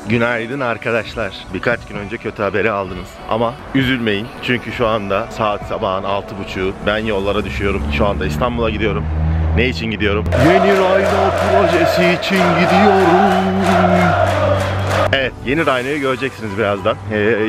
Günaydın arkadaşlar. Birkaç gün önce kötü haberi aldınız. Ama üzülmeyin. Çünkü şu anda saat sabahın 6.30. Ben yollara düşüyorum. Şu anda İstanbul'a gidiyorum. Ne için gidiyorum? Yeni Rhino projesi için gidiyorum. Evet, yeni Rhino'yu göreceksiniz birazdan.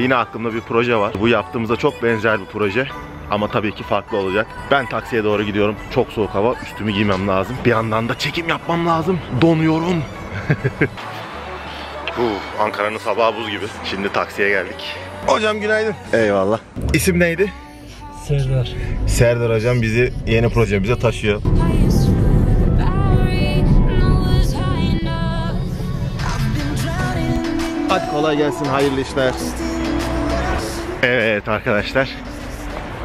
Yine aklımda bir proje var. Bu yaptığımıza çok benzer bir proje. Ama tabii ki farklı olacak. Ben taksiye doğru gidiyorum. Çok soğuk hava. Üstümü giymem lazım. Bir yandan da çekim yapmam lazım. Donuyorum. Ankara'nın sabahı buz gibi. Şimdi taksiye geldik. Hocam günaydın. Eyvallah. İsim neydi? Serdar. Serdar hocam bizi yeni projemize taşıyor. Hadi kolay gelsin, hayırlı işler. Evet arkadaşlar.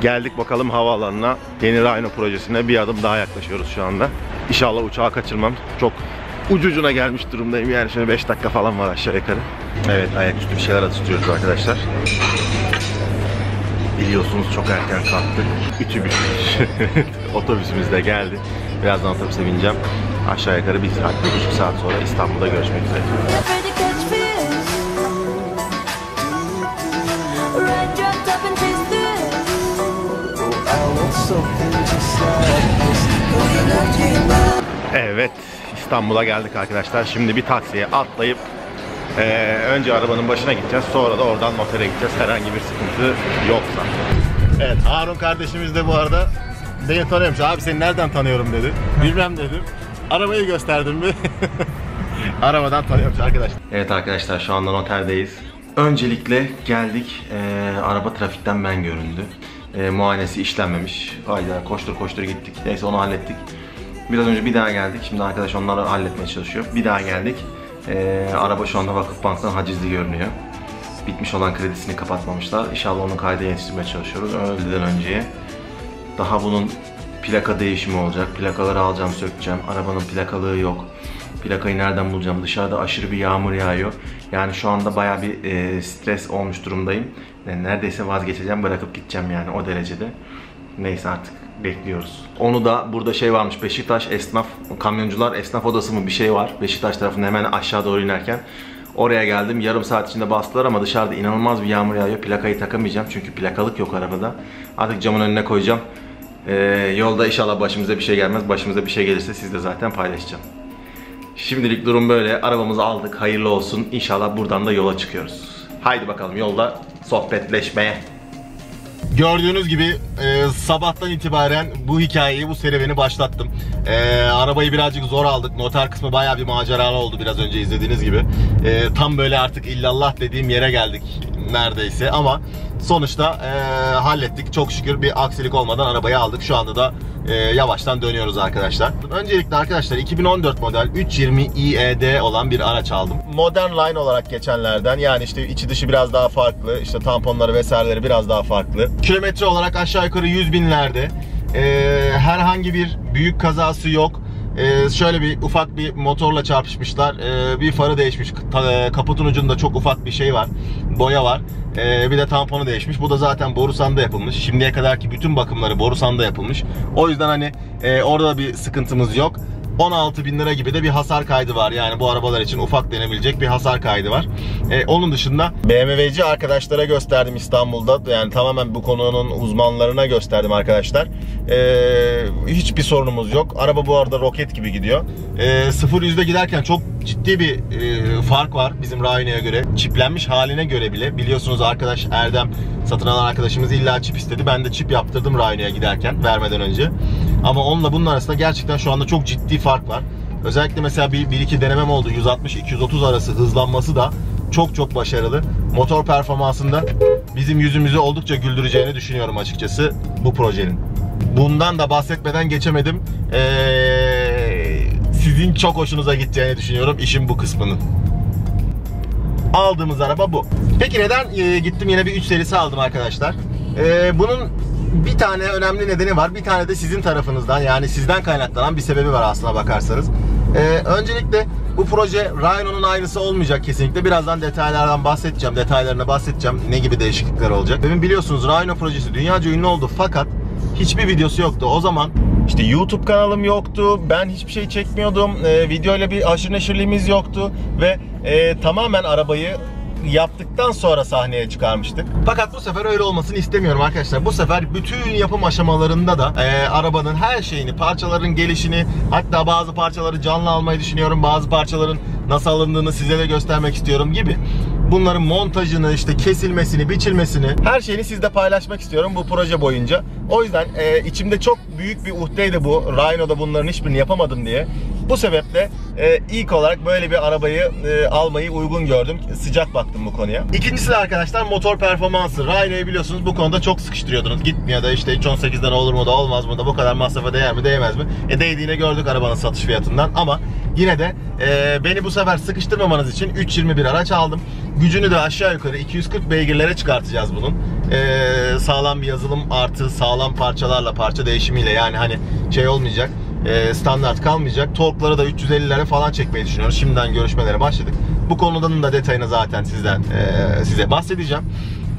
Geldik bakalım havaalanına. Yeni Rhino projesine bir adım daha yaklaşıyoruz şu anda. İnşallah uçağı kaçırmam. Çok ucucuna gelmiş durumdayım yani, şimdi 5 dakika falan var aşağı yukarı. Evet, ayaküstü bir şeyler atıştırıyoruz arkadaşlar. Biliyorsunuz çok erken kalktık. Ütü bitmiş. Otobüsümüz de geldi. Birazdan otobüse bineceğim. Aşağı yukarı 1 saat, 1,5 saat sonra İstanbul'da görüşmek üzere. Evet, İstanbul'a geldik arkadaşlar. Şimdi bir taksiye atlayıp önce arabanın başına gideceğiz. Sonra da oradan notere gideceğiz. Herhangi bir sıkıntı yoksa. Evet, Harun kardeşimiz de bu arada beni tanıyormuş. Abi seni nereden tanıyorum dedi. Bilmem dedim. Arabayı gösterdim mi? Arabadan tanıyormuş arkadaşlar. Evet arkadaşlar, şu anda noterdeyiz. Öncelikle geldik. Araba trafikten ben göründü. Muayenesi işlenmemiş. Hayda, koştur koştur gittik. Neyse, onu hallettik. Biraz önce bir daha geldik. Şimdi arkadaş onları halletmeye çalışıyor. Bir daha geldik. Araba şu anda Vakıfbank'tan hacizli görünüyor. Bitmiş olan kredisini kapatmamışlar. İnşallah onun kayda yetiştirmeye çalışıyoruz öğleden önceye. Daha bunun plaka değişimi olacak. Plakaları alacağım, sökeceğim. Arabanın plakalığı yok. Plakayı nereden bulacağım? Dışarıda aşırı bir yağmur yağıyor. Yani şu anda bayağı bir stres olmuş durumdayım. Yani neredeyse vazgeçeceğim, bırakıp gideceğim yani, o derecede. Neyse artık bekliyoruz. Onu da burada şey varmış, Beşiktaş esnaf, kamyoncular esnaf odası mı bir şey var. Beşiktaş tarafında hemen aşağı doğru inerken. Oraya geldim. Yarım saat içinde bastılar ama dışarıda inanılmaz bir yağmur yağıyor. Plakayı takamayacağım çünkü plakalık yok arabada. Artık camın önüne koyacağım. Yolda inşallah başımıza bir şey gelmez. Başımıza bir şey gelirse sizle zaten paylaşacağım. Şimdilik durum böyle. Arabamızı aldık. Hayırlı olsun. İnşallah buradan da yola çıkıyoruz. Haydi bakalım yolda sohbetleşmeye. Gördüğünüz gibi sabahtan itibaren bu hikayeyi, bu serüveni başlattım. Arabayı birazcık zor aldık. Noter kısmı bayağı bir maceralı oldu biraz önce izlediğiniz gibi. Tam böyle artık illallah dediğim yere geldik neredeyse ama sonuçta hallettik. Çok şükür bir aksilik olmadan arabayı aldık. Şu anda da yavaştan dönüyoruz arkadaşlar. Öncelikle arkadaşlar 2014 model 320 iED olan bir araç aldım. Modern line olarak geçenlerden, yani işte içi dışı biraz daha farklı, işte tamponları vesaireleri biraz daha farklı. Kilometre olarak aşağı yukarı 100 binlerde. Herhangi bir büyük kazası yok. Şöyle bir ufak bir motorla çarpışmışlar. Bir farı değişmiş. Kaputun ucunda çok ufak bir şey var. Boya var. Bir de tamponu değişmiş. Bu da zaten Borusan'da yapılmış. Şimdiye kadarki bütün bakımları Borusan'da yapılmış. O yüzden hani orada bir sıkıntımız yok. 16 bin lira gibi de bir hasar kaydı var. Yani bu arabalar için ufak denebilecek bir hasar kaydı var. Onun dışında BMW'ci arkadaşlara gösterdim İstanbul'da. Yani tamamen bu konunun uzmanlarına gösterdim arkadaşlar. Hiçbir sorunumuz yok. Araba bu arada roket gibi gidiyor. 0-100'de giderken çok ciddi bir fark var bizim Rhino'ya göre. Çiplenmiş haline göre bile. Biliyorsunuz arkadaş Erdem, satın alan arkadaşımız illa çip istedi. Ben de çip yaptırdım Rhino'ya giderken, vermeden önce. Ama onunla bunun arasında gerçekten şu anda çok ciddi fark var. Özellikle mesela bir iki denemem oldu. 160-230 arası hızlanması da çok başarılı. Motor performansında bizim yüzümüzü oldukça güldüreceğini düşünüyorum açıkçası bu projenin. Bundan da bahsetmeden geçemedim. Sizin çok hoşunuza gideceğini düşünüyorum işin bu kısmının. Aldığımız araba bu. Peki neden gittim yine bir 3 serisi aldım arkadaşlar? Bunun bir tane önemli nedeni var. Bir tane de sizin tarafınızdan, yani sizden kaynaklanan bir sebebi var aslına bakarsanız. Öncelikle bu proje Rhino'nun aynısı olmayacak kesinlikle. Birazdan detaylardan bahsedeceğim. Detaylarına bahsedeceğim. Ne gibi değişiklikler olacak. Benim biliyorsunuz Rhino projesi dünyaca ünlü oldu fakat hiçbir videosu yoktu. O zaman işte YouTube kanalım yoktu, ben hiçbir şey çekmiyordum, videoyla bir aşırı neşirliğimiz yoktu ve tamamen arabayı yaptıktan sonra sahneye çıkarmıştık. Fakat bu sefer öyle olmasını istemiyorum arkadaşlar. Bu sefer bütün yapım aşamalarında da arabanın her şeyini, parçaların gelişini, hatta bazı parçaları canlı almayı düşünüyorum. Bazı parçaların nasıl alındığını size de göstermek istiyorum gibi. Bunların montajını, işte kesilmesini, biçilmesini, her şeyini sizle paylaşmak istiyorum bu proje boyunca. O yüzden içimde çok büyük bir uhdeydi bu. Rhino'da bunların hiçbirini yapamadım diye. Bu sebeple ilk olarak böyle bir arabayı almayı uygun gördüm. Sıcak baktım bu konuya. İkincisi de arkadaşlar motor performansı. Rhino'yu biliyorsunuz bu konuda çok sıkıştırıyordunuz. Gitmiyor da işte 3.18'den olur mu da olmaz mı da, bu kadar masrafa değer mi değmez mi? Değdiğini gördük arabanın satış fiyatından ama yine de beni bu sefer sıkıştırmamanız için 3.20 bir araç aldım. Gücünü de aşağı yukarı 240 beygirlere çıkartacağız bunun. Sağlam bir yazılım artı sağlam parçalarla, parça değişimiyle, yani hani şey olmayacak, standart kalmayacak. Torkları da 350'lere falan çekmeyi düşünüyoruz. Şimdiden görüşmelere başladık. Bu konudan da detayını zaten size bahsedeceğim.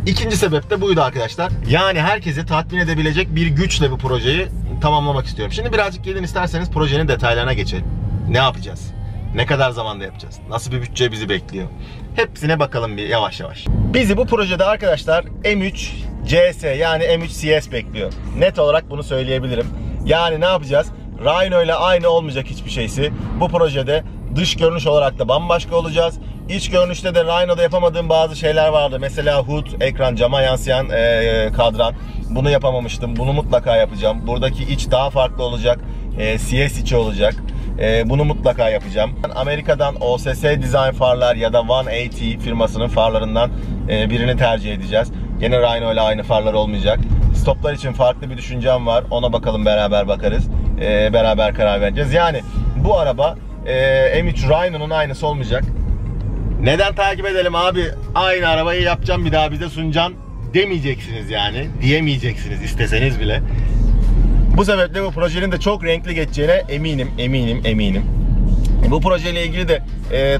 İkinci sebep de buydu arkadaşlar. Yani herkese tatmin edebilecek bir güçle bu projeyi tamamlamak istiyorum. Şimdi birazcık gelin isterseniz projenin detaylarına geçelim. Ne yapacağız? Ne kadar zamanda yapacağız? Nasıl bir bütçe bizi bekliyor? Hepsine bakalım bir yavaş yavaş. Bizi bu projede arkadaşlar M3 CS yani M3 CS bekliyor. Net olarak bunu söyleyebilirim. Yani ne yapacağız? Rhino ile aynı olmayacak hiçbir şeysi. Bu projede dış görünüş olarak da bambaşka olacağız. İç görünüşte de Rhino'da yapamadığım bazı şeyler vardı. Mesela HUD, ekran, cama yansıyan kadran. Bunu yapamamıştım. Bunu mutlaka yapacağım. Buradaki iç daha farklı olacak. CS içi olacak. Bunu mutlaka yapacağım. Amerika'dan OSS Design farlar ya da 180 firmasının farlarından birini tercih edeceğiz. Yine Rhino ile aynı farlar olmayacak. Stoplar için farklı bir düşüncem var. Ona bakalım, beraber bakarız. Beraber karar vereceğiz. Yani bu araba M3 Rhino'nun aynısı olmayacak. Neden takip edelim abi? Aynı arabayı yapacağım, bir daha bize sunacaksın demeyeceksiniz yani. Diyemeyeceksiniz isteseniz bile. Bu sebeple bu projenin de çok renkli geçeceğine eminim. Bu projeyle ilgili de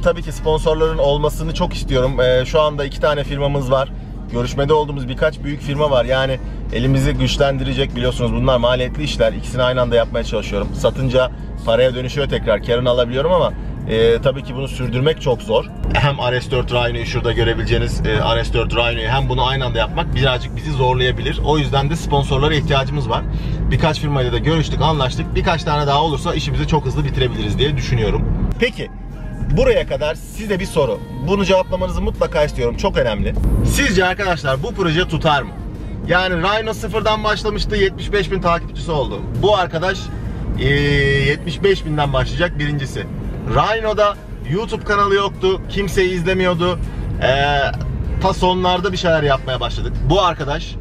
tabii ki sponsorların olmasını çok istiyorum. Şu anda 2 tane firmamız var. Görüşmede olduğumuz birkaç büyük firma var. Yani elimizi güçlendirecek, biliyorsunuz bunlar maliyetli işler. İkisini aynı anda yapmaya çalışıyorum. Satınca paraya dönüşüyor, tekrar karını alabiliyorum ama tabii ki bunu sürdürmek çok zor. Hem RS4 Rhino'yu şurada görebileceğiniz RS4 Rhino'yu hem bunu aynı anda yapmak birazcık bizi zorlayabilir. O yüzden de sponsorlara ihtiyacımız var. Birkaç firmayla da görüştük, anlaştık. Birkaç tane daha olursa işimizi çok hızlı bitirebiliriz diye düşünüyorum. Peki buraya kadar size bir soru. Bunu cevaplamanızı mutlaka istiyorum. Çok önemli. Sizce arkadaşlar bu proje tutar mı? Yani Rhino sıfırdan başlamıştı, 75.000 takipçisi oldu. Bu arkadaş 75.000'den başlayacak, birincisi. Rhino'da YouTube kanalı yoktu, kimseyi izlemiyordu. Ta sonlarda bir şeyler yapmaya başladık. Bu arkadaş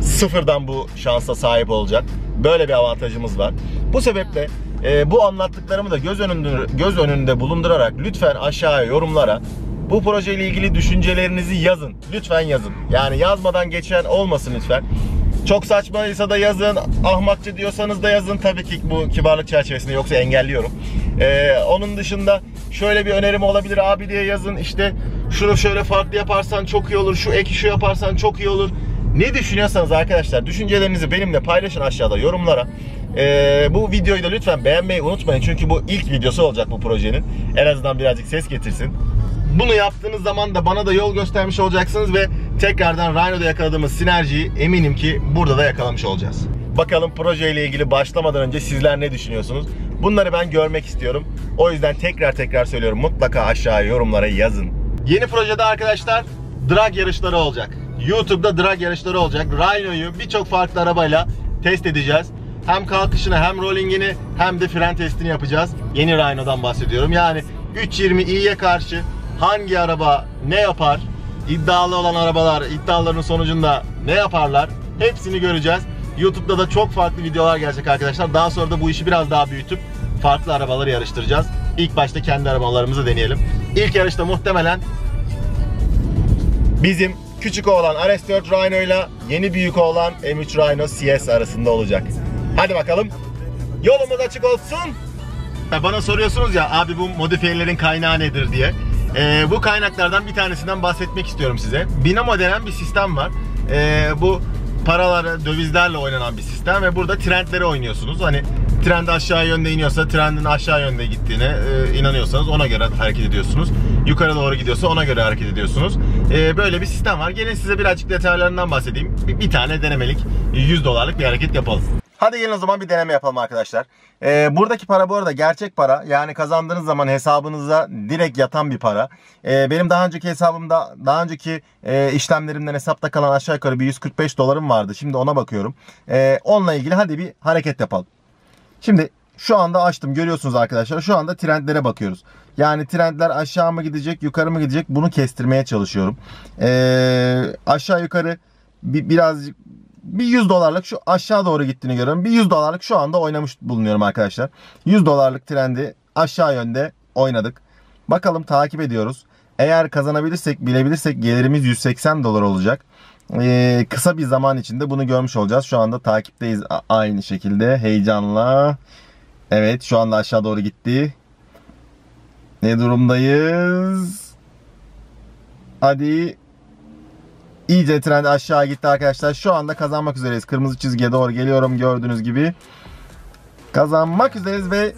sıfırdan bu şansa sahip olacak. Böyle bir avantajımız var. Bu sebeple bu anlattıklarımı da göz önünde bulundurarak lütfen aşağıya yorumlara bu projeyle ilgili düşüncelerinizi yazın. Lütfen yazın. Yani yazmadan geçen olmasın lütfen. Çok saçmaysa da yazın, ahmakça diyorsanız da yazın. Tabii ki bu kibarlık çerçevesinde, yoksa engelliyorum. Onun dışında şöyle bir önerim olabilir abi diye yazın. İşte şunu şöyle farklı yaparsan çok iyi olur, şu eki şu yaparsan çok iyi olur. Ne düşünüyorsanız arkadaşlar, düşüncelerinizi benimle paylaşın aşağıda yorumlara. Bu videoyu da lütfen beğenmeyi unutmayın. Çünkü bu ilk videosu olacak bu projenin. En azından birazcık ses getirsin. Bunu yaptığınız zaman da bana da yol göstermiş olacaksınız ve tekrardan Rhino'da yakaladığımız sinerjiyi eminim ki burada da yakalamış olacağız. Bakalım projeyle ilgili başlamadan önce sizler ne düşünüyorsunuz? Bunları ben görmek istiyorum. O yüzden tekrar söylüyorum, mutlaka aşağıya yorumlara yazın. Yeni projede arkadaşlar drag yarışları olacak. YouTube'da drag yarışları olacak. Rhino'yu birçok farklı arabayla test edeceğiz. Hem kalkışını hem rollingini hem de fren testini yapacağız. Yeni Rhino'dan bahsediyorum. Yani 320i'ye karşı hangi araba ne yapar? İddialı olan arabalar iddialarının sonucunda ne yaparlar? Hepsini göreceğiz. YouTube'da da çok farklı videolar gelecek arkadaşlar. Daha sonra da bu işi biraz daha büyütüp farklı arabaları yarıştıracağız. İlk başta kendi arabalarımızı deneyelim. İlk yarışta muhtemelen bizim küçük oğlan RS4 Rhino ile yeni büyük oğlan M3 Rhino CS arasında olacak. Hadi bakalım. Yolumuz açık olsun. Bana soruyorsunuz ya abi, bu modifiyelerin kaynağı nedir diye. Bu kaynaklardan bir tanesinden bahsetmek istiyorum size. Binamo denen bir sistem var. Bu paraları dövizlerle oynanan bir sistem ve burada trendleri oynuyorsunuz. Hani trend aşağı yönde iniyorsa trendin aşağı yönde gittiğine inanıyorsanız ona göre hareket ediyorsunuz. Yukarı doğru gidiyorsa ona göre hareket ediyorsunuz. Böyle bir sistem var. Gelin size birazcık detaylarından bahsedeyim. Bir tane denemelik $100'lık bir hareket yapalım. Hadi gelin o zaman bir deneme yapalım arkadaşlar. Buradaki para bu arada gerçek para. Yani kazandığınız zaman hesabınıza direkt yatan bir para. Benim daha önceki hesabımda, daha önceki işlemlerimden hesapta kalan aşağı yukarı bir $145 vardı. Şimdi ona bakıyorum. Onunla ilgili hadi bir hareket yapalım. Şimdi şu anda açtım, görüyorsunuz arkadaşlar. Şu anda trendlere bakıyoruz. Yani trendler aşağı mı gidecek, yukarı mı gidecek, bunu kestirmeye çalışıyorum. Aşağı yukarı birazcık bir $100'lık şu aşağı doğru gittiğini görüyorum. Bir $100'lık şu anda oynamış bulunuyorum arkadaşlar. $100'lık trendi aşağı yönde oynadık. Bakalım, takip ediyoruz. Eğer kazanabilirsek, bilebilirsek gelirimiz $180 olacak. Kısa bir zaman içinde bunu görmüş olacağız. Şu anda takipteyiz aynı şekilde, heyecanla. Evet, şu anda aşağı doğru gitti. Ne durumdayız? Hadi. İyice trend aşağı gitti arkadaşlar. Şu anda kazanmak üzereyiz. Kırmızı çizgiye doğru geliyorum, gördüğünüz gibi. Kazanmak üzereyiz ve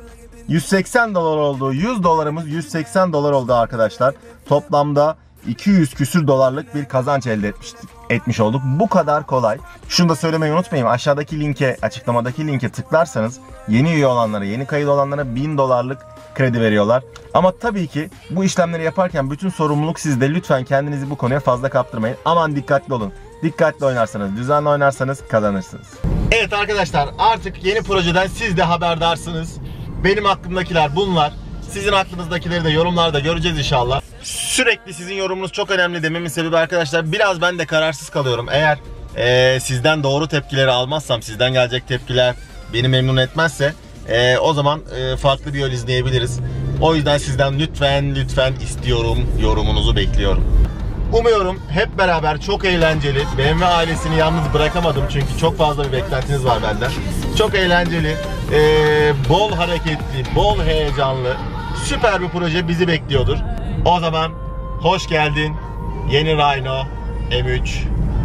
$180 oldu. $100'ımız $180 oldu arkadaşlar. Toplamda 200 küsür dolarlık bir kazanç elde etmiş olduk. Bu kadar kolay. Şunu da söylemeyi unutmayayım. Aşağıdaki linke, açıklamadaki linke tıklarsanız yeni üye olanlara, yeni kayıt olanlara $1000'lık kredi veriyorlar. Ama tabii ki bu işlemleri yaparken bütün sorumluluk sizde. Lütfen kendinizi bu konuya fazla kaptırmayın. Aman dikkatli olun. Dikkatli oynarsanız, düzenli oynarsanız kazanırsınız. Evet arkadaşlar, artık yeni projeden siz de haberdarsınız. Benim aklımdakiler bunlar. Sizin aklınızdakileri de yorumlarda göreceğiz inşallah. Sürekli sizin yorumunuz çok önemli dememin sebebi arkadaşlar, biraz ben de kararsız kalıyorum. Eğer sizden doğru tepkileri almazsam, sizden gelecek tepkiler beni memnun etmezse o zaman farklı bir yol izleyebiliriz. O yüzden sizden lütfen istiyorum, yorumunuzu bekliyorum. Umuyorum hep beraber çok eğlenceli, BMW ailesini yalnız bırakamadım çünkü çok fazla bir beklentiniz var benden. Çok eğlenceli, bol hareketli, bol heyecanlı, süper bir proje bizi bekliyordur. O zaman hoş geldin yeni Rhino M3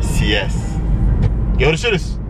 CS. Görüşürüz.